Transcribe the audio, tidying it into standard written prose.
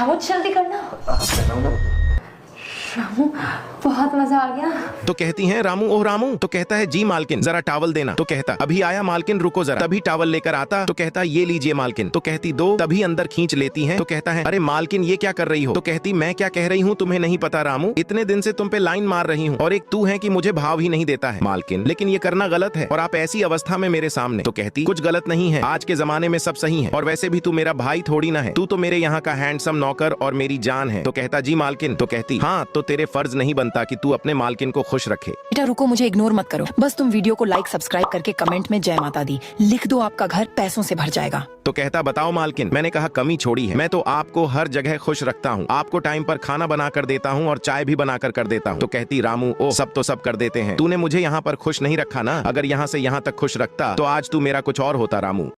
रामू जल्दी करना। रामू बहुत मजा आ गया। तो कहती हैं रामू ओह रामू। तो कहता है जी मालकिन जरा टॉवल देना। तो कहता अभी आया मालकिन रुको जरा। तभी टॉवल लेकर आता। तो कहता ये लीजिए मालकिन। तो कहती दो। तभी अंदर खींच लेती हैं। तो कहता है अरे मालकिन ये क्या कर रही हो। तो कहती मैं क्या कह रही हूँ तुम्हें नहीं पता रामू, इतने दिन से तुम पे लाइन मार रही हूँ और एक तू है कि मुझे भाव ही नहीं देता है। मालकिन लेकिन ये करना गलत है और आप ऐसी अवस्था में मेरे सामने। तो कहती कुछ गलत नहीं है, आज के जमाने में सब सही है और वैसे भी तू मेरा भाई थोड़ी ना है, तू तो मेरे यहाँ का हैंडसम नौकर और मेरी जान है। तो कहता जी मालकिन। तो कहती हाँ तो तेरे फर्ज नहीं बनता कि तू अपने मालकिन को खुश रखे। बेटा रुको, मुझे इग्नोर मत करो, बस तुम वीडियो को लाइक सब्सक्राइब करके कमेंट में जय माता दी लिख दो, आपका घर पैसों से भर जाएगा। तो कहता बताओ मालकिन, मैंने कहा कमी छोड़ी है, मैं तो आपको हर जगह खुश रखता हूँ, आपको टाइम पर खाना बना कर देता हूँ और चाय भी बना कर देता हूँ। तो कहती रामू ओ सब तो सब कर देते हैं, तूने मुझे यहाँ पर खुश नहीं रखा ना, अगर यहाँ से यहाँ तक खुश रखता तो आज तू मेरा कुछ और होता रामू।